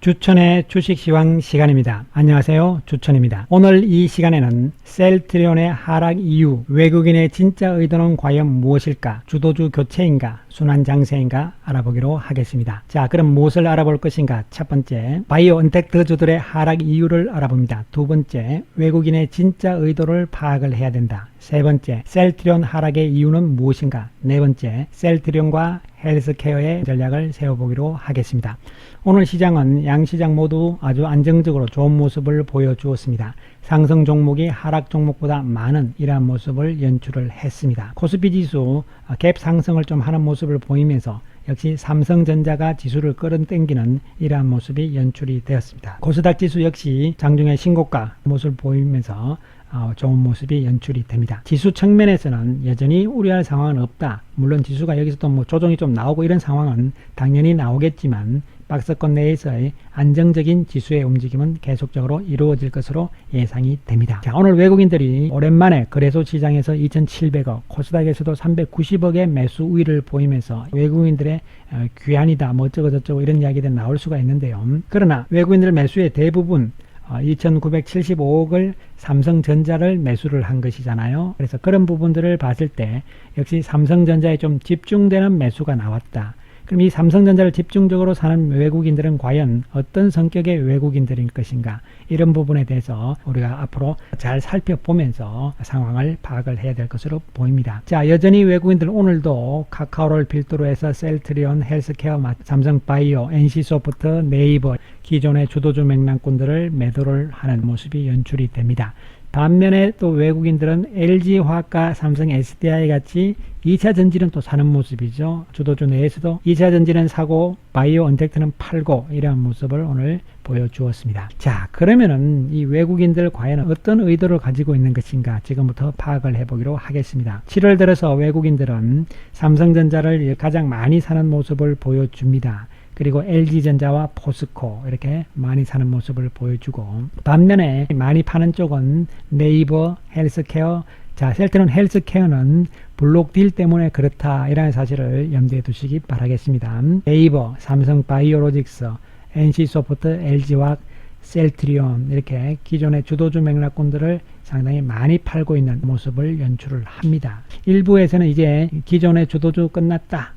주천의 주식시황 시간입니다. 안녕하세요. 주천입니다. 오늘 이 시간에는 셀트리온의 하락 이유, 외국인의 진짜 의도는 과연 무엇일까? 주도주 교체인가? 순환 장세인가? 알아보기로 하겠습니다. 자, 그럼 무엇을 알아볼 것인가? 첫 번째, 바이오 언택트주들의 하락 이유를 알아봅니다. 두 번째, 외국인의 진짜 의도를 파악을 해야 된다. 세 번째, 셀트리온 하락의 이유는 무엇인가? 네 번째, 셀트리온과 헬스케어의 전략을 세워보기로 하겠습니다. 오늘 시장은 양시장 모두 아주 안정적으로 좋은 모습을 보여주었습니다. 상승 종목이 하락 종목보다 많은 이러한 모습을 연출을 했습니다. 코스피 지수 갭 상승을 좀 하는 모습을 보이면서 역시 삼성전자가 지수를 끌어당기는 이러한 모습이 연출이 되었습니다. 코스닥 지수 역시 장중에 신고가 모습을 보이면서 좋은 모습이 연출이 됩니다. 지수 측면에서는 여전히 우려할 상황은 없다. 물론 지수가 여기서도 뭐 조정이 좀 나오고 이런 상황은 당연히 나오겠지만 박스권 내에서의 안정적인 지수의 움직임은 계속적으로 이루어질 것으로 예상이 됩니다. 자, 오늘 외국인들이 오랜만에 거래소 시장에서 2,700억, 코스닥에서도 390억의 매수 우위를 보이면서 외국인들의 귀환이다 뭐 어쩌고저쩌고 이런 이야기들이 나올 수가 있는데요. 그러나 외국인들 매수의 대부분 2,975억을 삼성전자를 매수를 한 것이잖아요. 그래서 그런 부분들을 봤을 때 역시 삼성전자에 좀 집중되는 매수가 나왔다. 그럼 이 삼성전자를 집중적으로 사는 외국인들은 과연 어떤 성격의 외국인들일 것인가? 이런 부분에 대해서 우리가 앞으로 잘 살펴보면서 상황을 파악을 해야 될 것으로 보입니다. 자, 여전히 외국인들 오늘도 카카오를 필두로 해서 셀트리온, 헬스케어, 삼성바이오, NC소프트, 네이버 기존의 주도주 맥락군들을 매도를 하는 모습이 연출이 됩니다. 반면에 또 외국인들은 LG화학과 삼성 SDI 같이 2차 전지는 또 사는 모습이죠. 주도주 내에서도 2차 전지는 사고 바이오 언택트는 팔고 이러한 모습을 오늘 보여주었습니다. 자, 그러면은 이 외국인들 과연 어떤 의도를 가지고 있는 것인가 지금부터 파악을 해보기로 하겠습니다. 7월 들어서 외국인들은 삼성전자를 가장 많이 사는 모습을 보여줍니다. 그리고 LG전자와 포스코 이렇게 많이 사는 모습을 보여주고, 반면에 많이 파는 쪽은 네이버, 헬스케어. 자, 셀트리온 헬스케어는 블록 딜 때문에 그렇다 이라는 사실을 염두에 두시기 바라겠습니다. 네이버, 삼성바이오로직스, NC소프트, LG화학, 셀트리온 이렇게 기존의 주도주 맥락군들을 상당히 많이 팔고 있는 모습을 연출을 합니다. 일부에서는 이제 기존의 주도주 끝났다,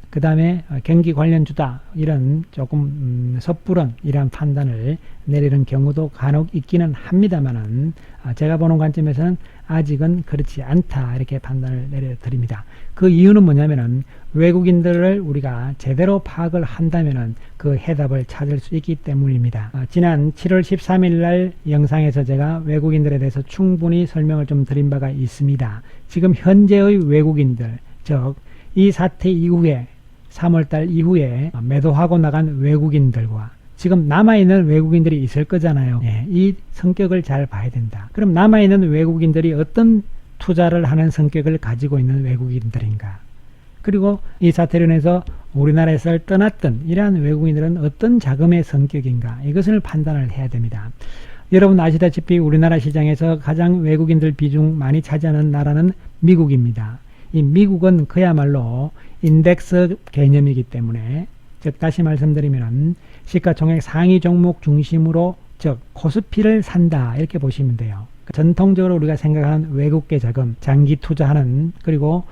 그 다음에 경기 관련주다 이런 조금 섣부른 이러한 판단을 내리는 경우도 간혹 있기는 합니다만은 제가 보는 관점에서는 아직은 그렇지 않다 이렇게 판단을 내려드립니다. 그 이유는 뭐냐면은 외국인들을 우리가 제대로 파악을 한다면은 그 해답을 찾을 수 있기 때문입니다. 지난 7월 13일 날 영상에서 제가 외국인들에 대해서 충분히 설명을 좀 드린 바가 있습니다. 지금 현재의 외국인들, 즉 이 사태 이후에 3월달 이후에 매도하고 나간 외국인들과 지금 남아있는 외국인들이 있을 거잖아요. 이 성격을 잘 봐야 된다. 그럼 남아있는 외국인들이 어떤 투자를 하는 성격을 가지고 있는 외국인들인가? 그리고 이 사태로 인해서 우리나라에서 떠났던 이러한 외국인들은 어떤 자금의 성격인가? 이것을 판단을 해야 됩니다. 여러분 아시다시피 우리나라 시장에서 가장 외국인들 비중 많이 차지하는 나라는 미국입니다. 이 미국은 그야말로 인덱스 개념이기 때문에, 즉 다시 말씀드리면 시가총액 상위 종목 중심으로 즉 코스피를 산다 이렇게 보시면 돼요. 전통적으로 우리가 생각하는 외국계 자금, 장기 투자하는, 그리고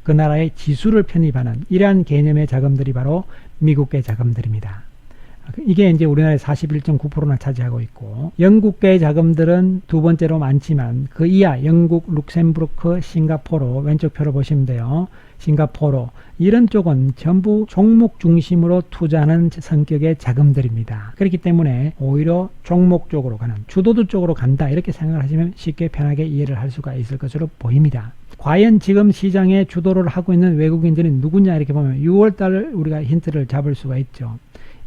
그 나라의 지수를 편입하는 이러한 개념의 자금들이 바로 미국계 자금들입니다. 이게 이제 우리나라의 41.9%나 차지하고 있고, 영국계 자금들은 두 번째로 많지만 그 이하 영국, 룩셈부르크, 싱가포르 왼쪽 표로 보시면 돼요. 싱가포르 이런 쪽은 전부 종목 중심으로 투자하는 성격의 자금들입니다. 그렇기 때문에 오히려 종목 쪽으로 가는, 주도주 쪽으로 간다 이렇게 생각을 하시면 쉽게 편하게 이해를 할 수가 있을 것으로 보입니다. 과연 지금 시장에 주도를 하고 있는 외국인들이 누구냐 이렇게 보면 6월달을 우리가 힌트를 잡을 수가 있죠.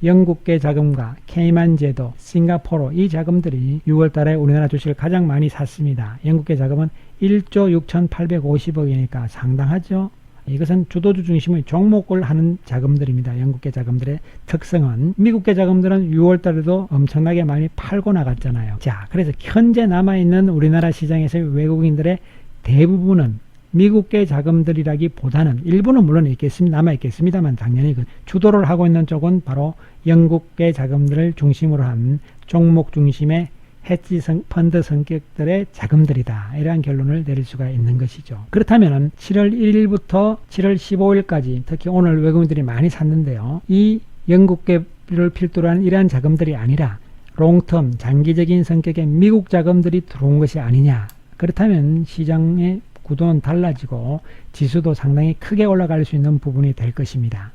영국계 자금과 케이만 제도, 싱가포르 이 자금들이 6월 달에 우리나라 주식을 가장 많이 샀습니다. 영국계 자금은 1조 6,850억이니까 상당하죠. 이것은 주도주 중심의 종목을 하는 자금들입니다. 영국계 자금들의 특성은, 미국계 자금들은 6월 달에도 엄청나게 많이 팔고 나갔잖아요. 자, 그래서 현재 남아있는 우리나라 시장에서의 외국인들의 대부분은 미국계 자금들이라기보다는 일부는 물론 남아있겠습니다만 당연히 그 주도를 하고 있는 쪽은 바로 영국계 자금들을 중심으로 한 종목 중심의 헤지 펀드 성격들의 자금들이다. 이러한 결론을 내릴 수가 있는 것이죠. 그렇다면 7월 1일부터 7월 15일까지 특히 오늘 외국인들이 많이 샀는데요. 이 영국계를 필두로 한 이러한 자금들이 아니라 롱텀 장기적인 성격의 미국 자금들이 들어온 것이 아니냐. 그렇다면 시장의 구도는 달라지고 지수도 상당히 크게 올라갈 수 있는 부분이 될 것입니다.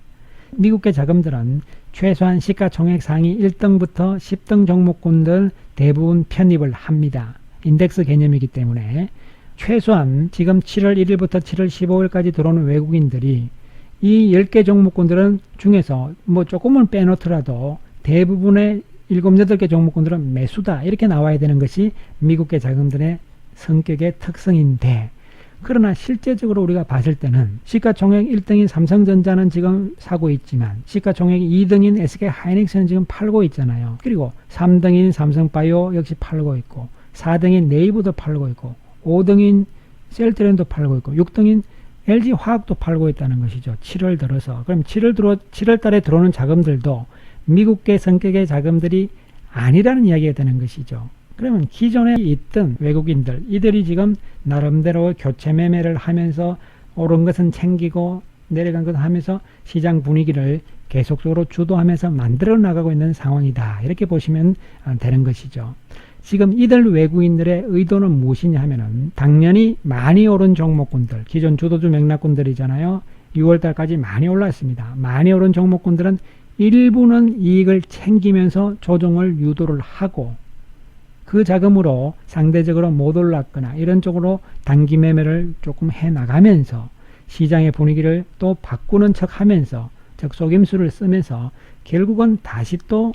미국계 자금들은 최소한 시가총액 상위 1등부터 10등 종목군들 대부분 편입을 합니다. 인덱스 개념이기 때문에 최소한 지금 7월 1일부터 7월 15일까지 들어오는 외국인들이 이 10개 종목군들은 중에서 뭐 조금은 빼놓더라도 대부분의 7, 8개 종목군들은 매수다. 이렇게 나와야 되는 것이 미국계 자금들의 성격의 특성인데, 그러나 실제적으로 우리가 봤을 때는 시가총액 1등인 삼성전자는 지금 사고 있지만 시가총액 2등인 SK하이닉스는 지금 팔고 있잖아요. 그리고 3등인 삼성바이오 역시 팔고 있고 4등인 네이버도 팔고 있고 5등인 셀트리온도 팔고 있고 6등인 LG화학도 팔고 있다는 것이죠. 7월 들어서. 그럼 7월 달에 들어오는 자금들도 미국계 성격의 자금들이 아니라는 이야기가 되는 것이죠. 그러면 기존에 있던 외국인들, 이들이 지금 나름대로 교체 매매를 하면서 오른 것은 챙기고 내려간 것을 하면서 시장 분위기를 계속적으로 주도하면서 만들어 나가고 있는 상황이다. 이렇게 보시면 되는 것이죠. 지금 이들 외국인들의 의도는 무엇이냐 하면은 당연히 많이 오른 종목군들, 기존 주도주 맥락군들이잖아요. 6월달까지 많이 올랐습니다. 많이 오른 종목군들은 일부는 이익을 챙기면서 조정을 유도를 하고 그 자금으로 상대적으로 못 올랐거나 이런 쪽으로 단기 매매를 조금 해 나가면서 시장의 분위기를 또 바꾸는 척 하면서 즉 속임수를 쓰면서 결국은 다시 또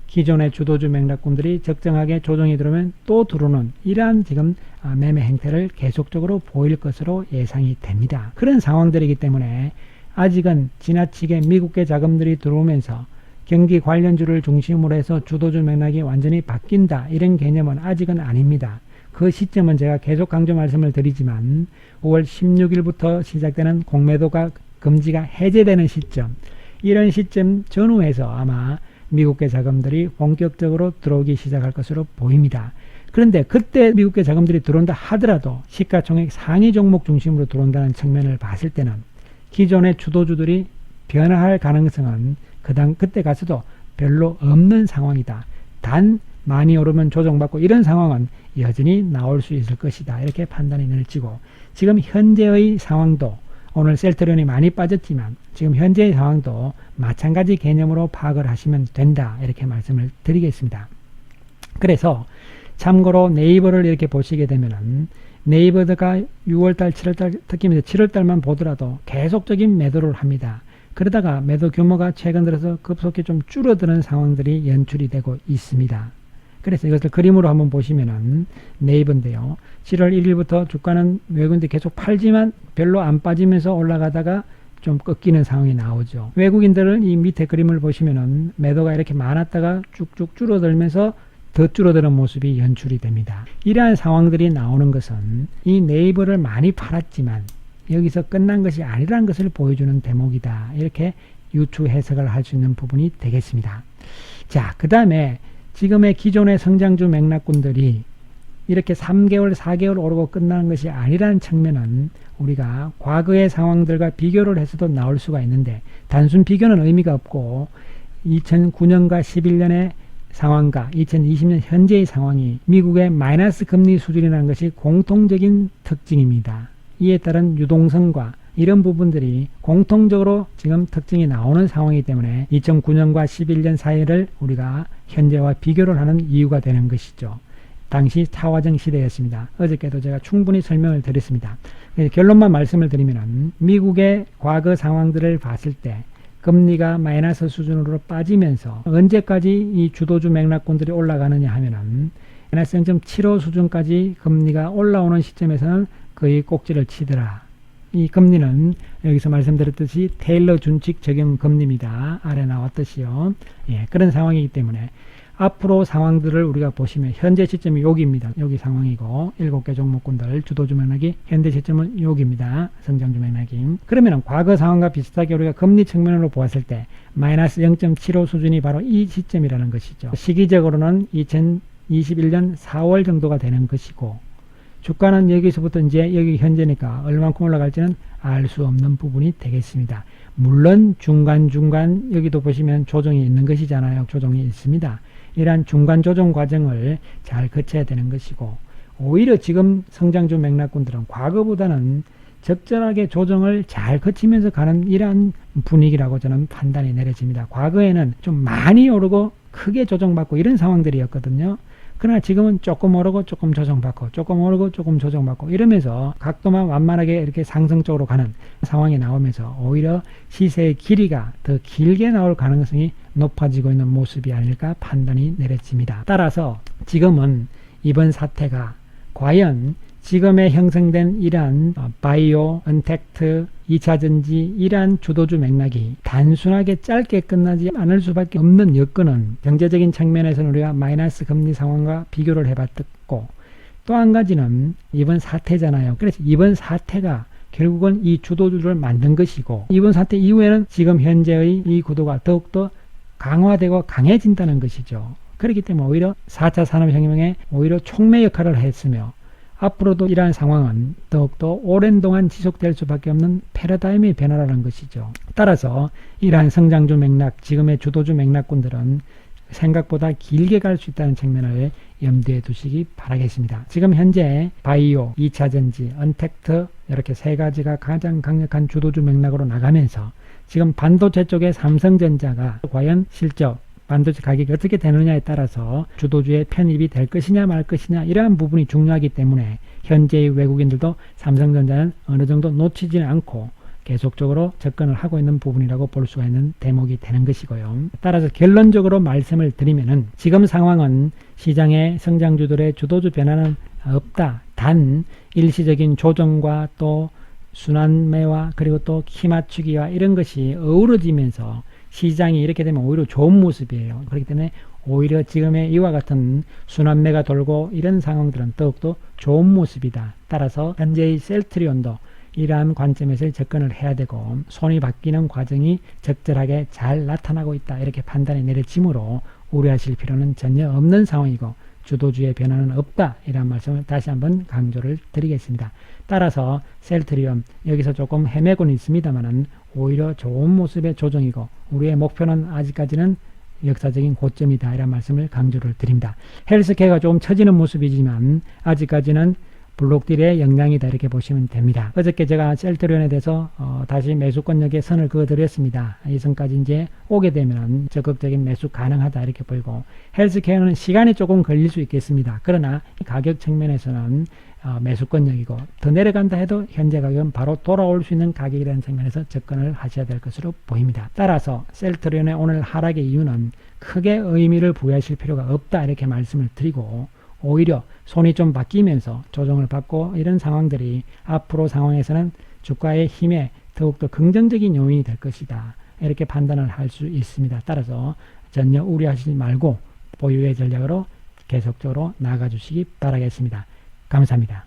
기존의 주도주 맥락군들이 적정하게 조정이 들어오면 또 들어오는 이러한 지금 매매 행태를 계속적으로 보일 것으로 예상이 됩니다. 그런 상황들이기 때문에 아직은 지나치게 미국계 자금들이 들어오면서 경기 관련주를 중심으로 해서 주도주 맥락이 완전히 바뀐다. 이런 개념은 아직은 아닙니다. 그 시점은 제가 계속 강조 말씀을 드리지만 5월 16일부터 시작되는 공매도가 금지가 해제되는 시점, 이런 시점 전후에서 아마 미국계 자금들이 본격적으로 들어오기 시작할 것으로 보입니다. 그런데 그때 미국계 자금들이 들어온다 하더라도 시가총액 상위 종목 중심으로 들어온다는 측면을 봤을 때는 기존의 주도주들이 변화할 가능성은 그때 가서도 별로 없는 상황이다. 단 많이 오르면 조정받고 이런 상황은 여전히 나올 수 있을 것이다. 이렇게 판단이 내려지고 지금 현재의 상황도 오늘 셀트리온이 많이 빠졌지만 지금 현재의 상황도 마찬가지 개념으로 파악을 하시면 된다. 이렇게 말씀을 드리겠습니다. 그래서 참고로 네이버를 이렇게 보시게 되면은 네이버가 6월달, 7월달, 특히 7월달만 보더라도 계속적인 매도를 합니다. 그러다가 매도 규모가 최근 들어서 급속히 좀 줄어드는 상황들이 연출이 되고 있습니다. 그래서 이것을 그림으로 한번 보시면은 네이버인데요. 7월 1일부터 주가는 외국인들이 계속 팔지만 별로 안 빠지면서 올라가다가 좀 꺾이는 상황이 나오죠. 외국인들은 이 밑에 그림을 보시면은 매도가 이렇게 많았다가 쭉쭉 줄어들면서 더 줄어드는 모습이 연출이 됩니다. 이러한 상황들이 나오는 것은 이 네이버를 많이 팔았지만 여기서 끝난 것이 아니라는 것을 보여주는 대목이다. 이렇게 유추 해석을 할 수 있는 부분이 되겠습니다. 자, 그 다음에 지금의 기존의 성장주 맥락군들이 이렇게 3개월, 4개월 오르고 끝나는 것이 아니라는 측면은 우리가 과거의 상황들과 비교를 해서도 나올 수가 있는데 단순 비교는 의미가 없고 2009년과 11년의 상황과 2020년 현재의 상황이 미국의 마이너스 금리 수준이라는 것이 공통적인 특징입니다. 이에 따른 유동성과 이런 부분들이 공통적으로 지금 특징이 나오는 상황이기 때문에 2009년과 11년 사이를 우리가 현재와 비교를 하는 이유가 되는 것이죠. 당시 차화정 시대였습니다. 어저께도 제가 충분히 설명을 드렸습니다. 결론만 말씀을 드리면 미국의 과거 상황들을 봤을 때 금리가 마이너스 수준으로 빠지면서 언제까지 이 주도주 맥락군들이 올라가느냐 하면은 마이너스 0.75 수준까지 금리가 올라오는 시점에서는 거의 꼭지를 치더라. 이 금리는 여기서 말씀드렸듯이 테일러 준칙 적용 금리입니다. 아래 나왔듯이요. 예, 그런 상황이기 때문에 앞으로 상황들을 우리가 보시면 현재 시점이 여기입니다. 여기 상황이고 7개 종목군들 주도주 맥락이 현재 시점은 여기입니다. 성장주 맥락이. 그러면 과거 상황과 비슷하게 우리가 금리 측면으로 보았을 때 마이너스 0.75 수준이 바로 이 시점이라는 것이죠. 시기적으로는 2021년 4월 정도가 되는 것이고 주가는 여기서부터 이제 여기 현재니까 얼만큼 올라갈지는 알 수 없는 부분이 되겠습니다. 물론 중간중간 여기도 보시면 조정이 있는 것이잖아요. 조정이 있습니다. 이러한 중간 조정 과정을 잘 거쳐야 되는 것이고 오히려 지금 성장주 맥락군들은 과거보다는 적절하게 조정을 잘 거치면서 가는 이러한 분위기라고 저는 판단이 내려집니다. 과거에는 좀 많이 오르고 크게 조정받고 이런 상황들이었거든요. 그러나 지금은 조금 오르고 조금 조정받고 조금 오르고 조금 조정받고 이러면서 각도만 완만하게 이렇게 상승적으로 가는 상황이 나오면서 오히려 시세의 길이가 더 길게 나올 가능성이 높아지고 있는 모습이 아닐까 판단이 내려집니다. 따라서 지금은 이번 사태가 과연 지금에 형성된 이러한 바이오, 언택트, 2차전지 이러한 주도주 맥락이 단순하게 짧게 끝나지 않을 수밖에 없는 여건은 경제적인 측면에서는 우리가 마이너스 금리 상황과 비교를 해봤고 또 한 가지는 이번 사태잖아요. 그래서 이번 사태가 결국은 이 주도주를 만든 것이고 이번 사태 이후에는 지금 현재의 이 구도가 더욱더 강화되고 강해진다는 것이죠. 그렇기 때문에 오히려 4차 산업혁명에 오히려 촉매 역할을 했으며 앞으로도 이러한 상황은 더욱더 오랜 동안 지속될 수밖에 없는 패러다임의 변화라는 것이죠. 따라서 이러한 성장주 맥락, 지금의 주도주 맥락군들은 생각보다 길게 갈 수 있다는 측면을 염두에 두시기 바라겠습니다. 지금 현재 바이오, 2차전지, 언택트 이렇게 세 가지가 가장 강력한 주도주 맥락으로 나가면서 지금 반도체 쪽에 삼성전자가 과연 실적, 반도체 가격이 어떻게 되느냐에 따라서 주도주의 편입이 될 것이냐 말 것이냐 이러한 부분이 중요하기 때문에 현재의 외국인들도 삼성전자는 어느 정도 놓치지는 않고 계속적으로 접근을 하고 있는 부분이라고 볼 수가 있는 대목이 되는 것이고요. 따라서 결론적으로 말씀을 드리면은 지금 상황은 시장의 성장주들의 주도주 변화는 없다. 단 일시적인 조정과 또 순환매와 그리고 또 키 맞추기와 이런 것이 어우러지면서 시장이 이렇게 되면 오히려 좋은 모습이에요. 그렇기 때문에 오히려 지금의 이와 같은 순환매가 돌고 이런 상황들은 더욱더 좋은 모습이다. 따라서 현재의 셀트리온도 이러한 관점에서 접근을 해야 되고 손이 바뀌는 과정이 적절하게 잘 나타나고 있다. 이렇게 판단이 내려지므로 우려하실 필요는 전혀 없는 상황이고 주도주의 변화는 없다. 이런 말씀을 다시 한번 강조를 드리겠습니다. 따라서 셀트리온 여기서 조금 헤매고는 있습니다만은 오히려 좋은 모습의 조정이고 우리의 목표는 아직까지는 역사적인 고점이다. 이런 말씀을 강조를 드립니다. 헬스케어가 조금 처지는 모습이지만 아직까지는 블록딜의 영향이다. 이렇게 보시면 됩니다. 어저께 제가 셀트리온에 대해서 다시 매수권역에 선을 그어드렸습니다. 이 선까지 이제 오게 되면 적극적인 매수 가능하다. 이렇게 보이고 헬스케어는 시간이 조금 걸릴 수 있겠습니다. 그러나 가격 측면에서는 매수권역이고 더 내려간다 해도 현재 가격은 바로 돌아올 수 있는 가격이라는 측면에서 접근을 하셔야 될 것으로 보입니다. 따라서 셀트리온의 오늘 하락의 이유는 크게 의미를 부여하실 필요가 없다. 이렇게 말씀을 드리고 오히려 손이 좀 바뀌면서 조정을 받고 이런 상황들이 앞으로 상황에서는 주가의 힘에 더욱더 긍정적인 요인이 될 것이다. 이렇게 판단을 할 수 있습니다. 따라서 전혀 우려하시지 말고 보유의 전략으로 계속적으로 나아가 주시기 바라겠습니다. 감사합니다.